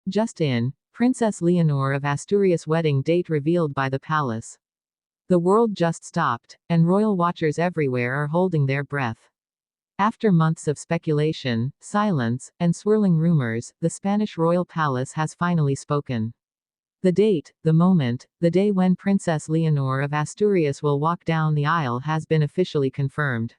Just in, Princess Leonor of Asturias wedding date revealed by the palace. The world just stopped, and royal watchers everywhere are holding their breath. After months of speculation, silence, and swirling rumors, the Spanish royal palace has finally spoken. The date, the moment, the day when Princess Leonor of Asturias will walk down the aisle has been officially confirmed.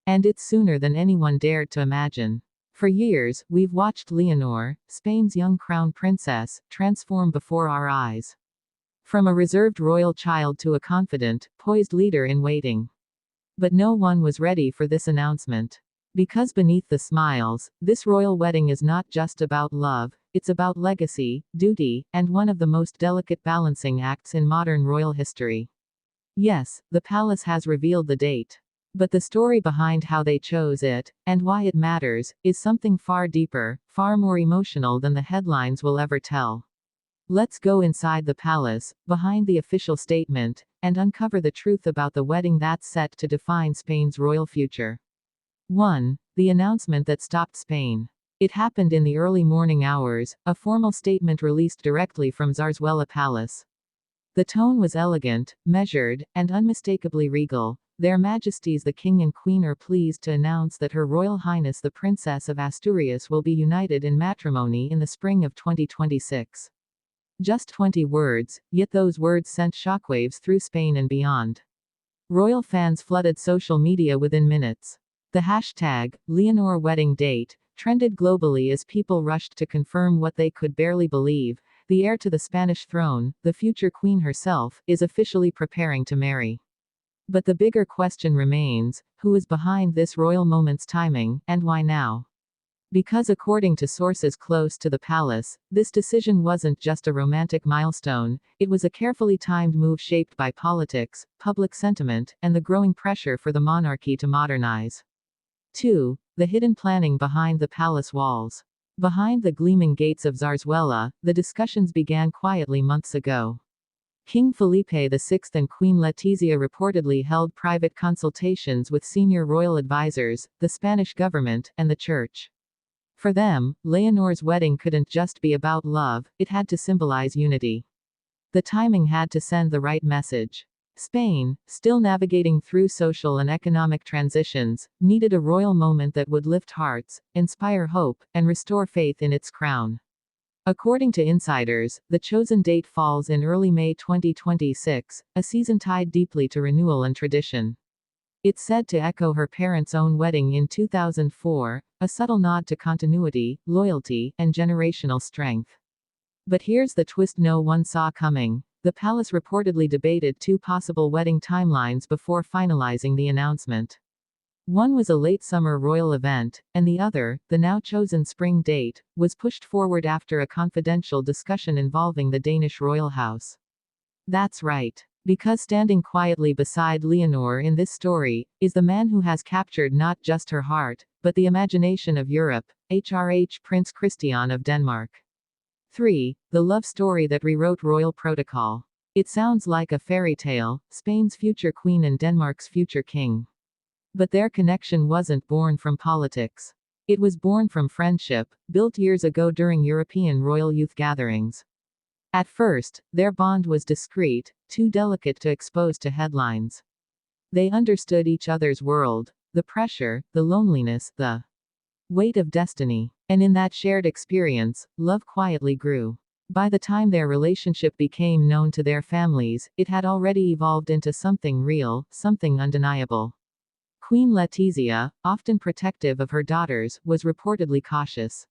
And it's sooner than anyone dared to imagine. For years, we've watched Leonor, Spain's young crown princess, transform before our eyes. From a reserved royal child to a confident, poised leader in waiting. But no one was ready for this announcement. Because beneath the smiles, this royal wedding is not just about love, it's about legacy, duty, and one of the most delicate balancing acts in modern royal history. Yes, the palace has revealed the date. But the story behind how they chose it, and why it matters, is something far deeper, far more emotional than the headlines will ever tell. Let's go inside the palace, behind the official statement, and uncover the truth about the wedding that's set to define Spain's royal future. 1. The announcement that stopped Spain. It happened in the early morning hours, a formal statement released directly from Zarzuela Palace. The tone was elegant, measured, and unmistakably regal. Their Majesties the King and Queen are pleased to announce that Her Royal Highness the Princess of Asturias will be united in matrimony in the spring of 2026. Just 20 words, yet those words sent shockwaves through Spain and beyond. Royal fans flooded social media within minutes. The hashtag, Leonor wedding date, trended globally as people rushed to confirm what they could barely believe. The heir to the Spanish throne, the future queen herself, is officially preparing to marry. But the bigger question remains, who is behind this royal moment's timing, and why now? Because according to sources close to the palace, this decision wasn't just a romantic milestone, it was a carefully timed move shaped by politics, public sentiment, and the growing pressure for the monarchy to modernize. 2. The hidden planning behind the palace walls. Behind the gleaming gates of Zarzuela, the discussions began quietly months ago. King Felipe VI and Queen Letizia reportedly held private consultations with senior royal advisors, the Spanish government, and the church. For them, Leonor's wedding couldn't just be about love, it had to symbolize unity. The timing had to send the right message. Spain, still navigating through social and economic transitions, needed a royal moment that would lift hearts, inspire hope, and restore faith in its crown. According to insiders, the chosen date falls in early May 2026, a season tied deeply to renewal and tradition. It's said to echo her parents' own wedding in 2004, a subtle nod to continuity, loyalty, and generational strength. But here's the twist no one saw coming. The palace reportedly debated two possible wedding timelines before finalizing the announcement. One was a late summer royal event, and the other, the now chosen spring date, was pushed forward after a confidential discussion involving the Danish royal house. That's right. Because standing quietly beside Leonor in this story, is the man who has captured not just her heart, but the imagination of Europe, Prince Christian of Denmark. 3. The love story that rewrote royal protocol. It sounds like a fairy tale, Spain's future queen and Denmark's future king. But their connection wasn't born from politics. It was born from friendship, built years ago during European royal youth gatherings. At first, their bond was discreet, too delicate to expose to headlines. They understood each other's world, the pressure, the loneliness, the weight of destiny. And in that shared experience, love quietly grew. By the time their relationship became known to their families, it had already evolved into something real, something undeniable. Queen Letizia, often protective of her daughters, was reportedly cautious.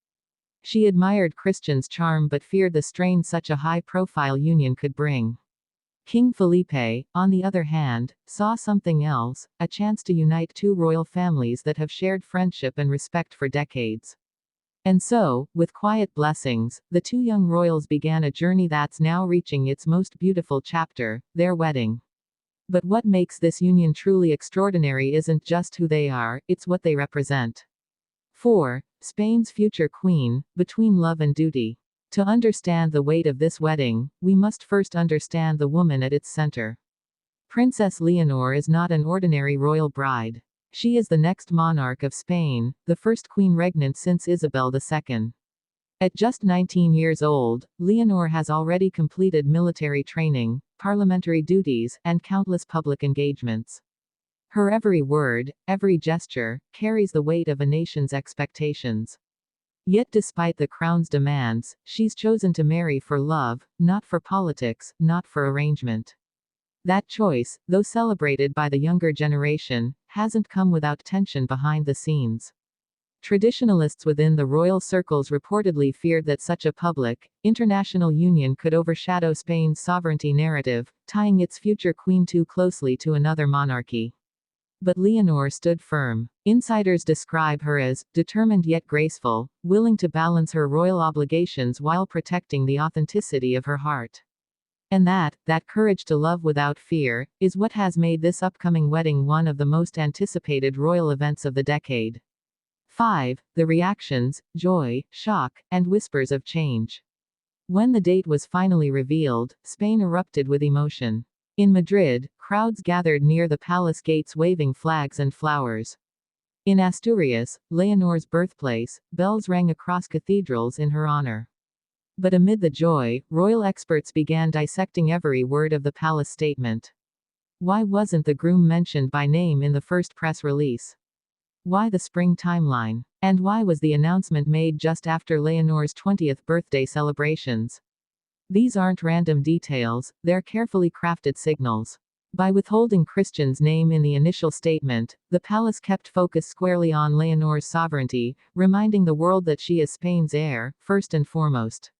She admired Christian's charm but feared the strain such a high-profile union could bring. King Felipe, on the other hand, saw something else, a chance to unite two royal families that have shared friendship and respect for decades. And so, with quiet blessings, the two young royals began a journey that's now reaching its most beautiful chapter, their wedding. But what makes this union truly extraordinary isn't just who they are, it's what they represent. 4. Spain's future queen, between love and duty. To understand the weight of this wedding, we must first understand the woman at its center. Princess Leonor is not an ordinary royal bride. She is the next monarch of Spain, the first queen regnant since Isabel II. At just 19 years old, Leonor has already completed military training, parliamentary duties, and countless public engagements. Her every word, every gesture, carries the weight of a nation's expectations. Yet despite the crown's demands, she's chosen to marry for love, not for politics, not for arrangement. That choice, though celebrated by the younger generation, hasn't come without tension behind the scenes. Traditionalists within the royal circles reportedly feared that such a public, international union could overshadow Spain's sovereignty narrative, tying its future queen too closely to another monarchy. But Leonor stood firm. Insiders describe her as determined yet graceful, willing to balance her royal obligations while protecting the authenticity of her heart. And that courage to love without fear, is what has made this upcoming wedding one of the most anticipated royal events of the decade. 5. The reactions, joy, shock, and whispers of change. When the date was finally revealed, Spain erupted with emotion. In Madrid, crowds gathered near the palace gates waving flags and flowers. In Asturias, Leonor's birthplace, bells rang across cathedrals in her honor. But amid the joy, royal experts began dissecting every word of the palace statement. Why wasn't the groom mentioned by name in the first press release? Why the spring timeline? And why was the announcement made just after Leonor's 20th birthday celebrations? These aren't random details, they're carefully crafted signals. By withholding Christian's name in the initial statement, the palace kept focus squarely on Leonor's sovereignty, reminding the world that she is Spain's heir, first and foremost.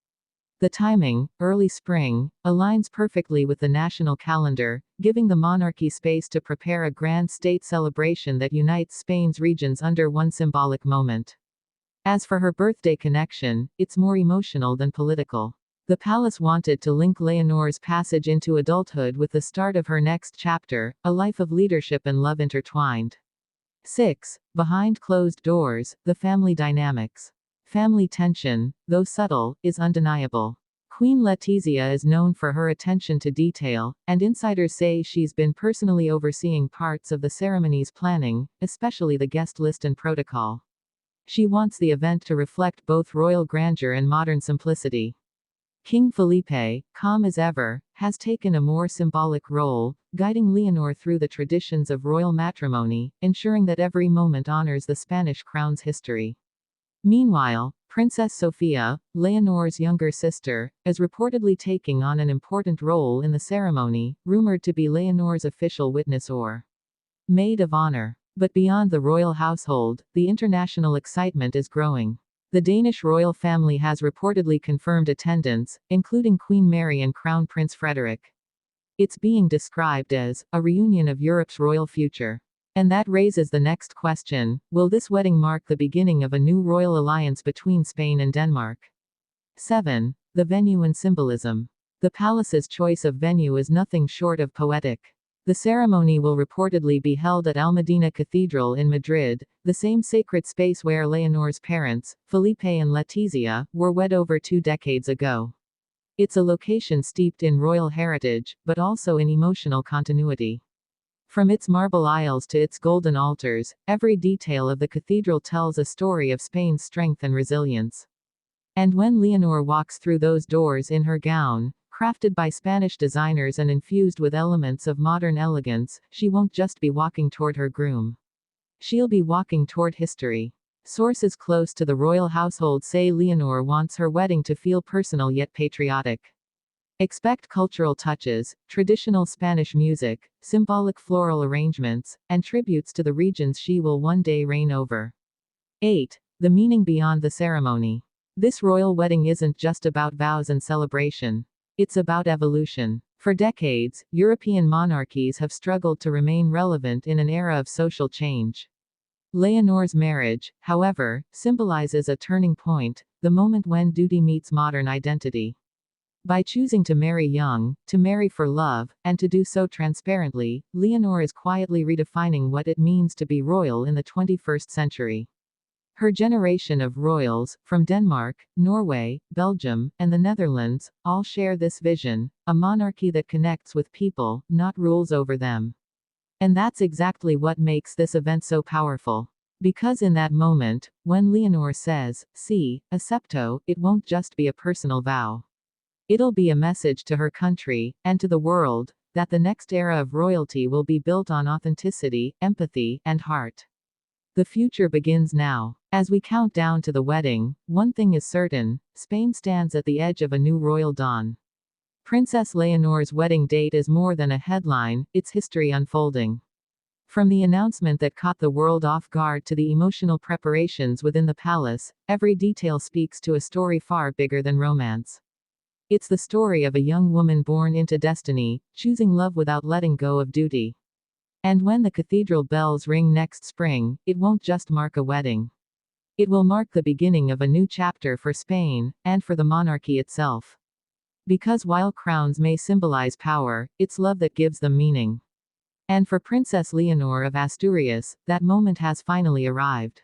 The timing, early spring, aligns perfectly with the national calendar, giving the monarchy space to prepare a grand state celebration that unites Spain's regions under one symbolic moment. As for her birthday connection, it's more emotional than political. The palace wanted to link Leonor's passage into adulthood with the start of her next chapter, a life of leadership and love intertwined. 6. Behind closed doors, the family dynamics. Family tension, though subtle, is undeniable. Queen Letizia is known for her attention to detail, and insiders say she's been personally overseeing parts of the ceremony's planning, especially the guest list and protocol. She wants the event to reflect both royal grandeur and modern simplicity. King Felipe, calm as ever, has taken a more symbolic role, guiding Leonor through the traditions of royal matrimony, ensuring that every moment honors the Spanish crown's history. Meanwhile, Princess Sofia, Leonor's younger sister, is reportedly taking on an important role in the ceremony, rumored to be Leonor's official witness or maid of honor. But beyond the royal household, the international excitement is growing. The Danish royal family has reportedly confirmed attendance, including Queen Mary and Crown Prince Frederik. It's being described as a reunion of Europe's royal future. And that raises the next question: will this wedding mark the beginning of a new royal alliance between Spain and Denmark? 7. The venue and symbolism. The palace's choice of venue is nothing short of poetic. The ceremony will reportedly be held at Almudena Cathedral in Madrid, the same sacred space where Leonor's parents, Felipe and Letizia, were wed over 2 decades ago. It's a location steeped in royal heritage, but also in emotional continuity. From its marble aisles to its golden altars, every detail of the cathedral tells a story of Spain's strength and resilience. And when Leonor walks through those doors in her gown, crafted by Spanish designers and infused with elements of modern elegance, she won't just be walking toward her groom. She'll be walking toward history. Sources close to the royal household say Leonor wants her wedding to feel personal yet patriotic. Expect cultural touches, traditional Spanish music, symbolic floral arrangements, and tributes to the regions she will one day reign over. 8. The meaning beyond the ceremony. This royal wedding isn't just about vows and celebration. It's about evolution. For decades, European monarchies have struggled to remain relevant in an era of social change. Leonor's marriage, however, symbolizes a turning point, the moment when duty meets modern identity. By choosing to marry young, to marry for love, and to do so transparently, Leonor is quietly redefining what it means to be royal in the 21st century. Her generation of royals, from Denmark, Norway, Belgium, and the Netherlands, all share this vision: a monarchy that connects with people, not rules over them. And that's exactly what makes this event so powerful. Because in that moment, when Leonor says, "Si, accepto," it won't just be a personal vow. It'll be a message to her country, and to the world, that the next era of royalty will be built on authenticity, empathy, and heart. The future begins now. As we count down to the wedding, one thing is certain: Spain stands at the edge of a new royal dawn. Princess Leonor's wedding date is more than a headline, it's history unfolding. From the announcement that caught the world off guard to the emotional preparations within the palace, every detail speaks to a story far bigger than romance. It's the story of a young woman born into destiny, choosing love without letting go of duty. And when the cathedral bells ring next spring, it won't just mark a wedding. It will mark the beginning of a new chapter for Spain, and for the monarchy itself. Because while crowns may symbolize power, it's love that gives them meaning. And for Princess Leonor of Asturias, that moment has finally arrived.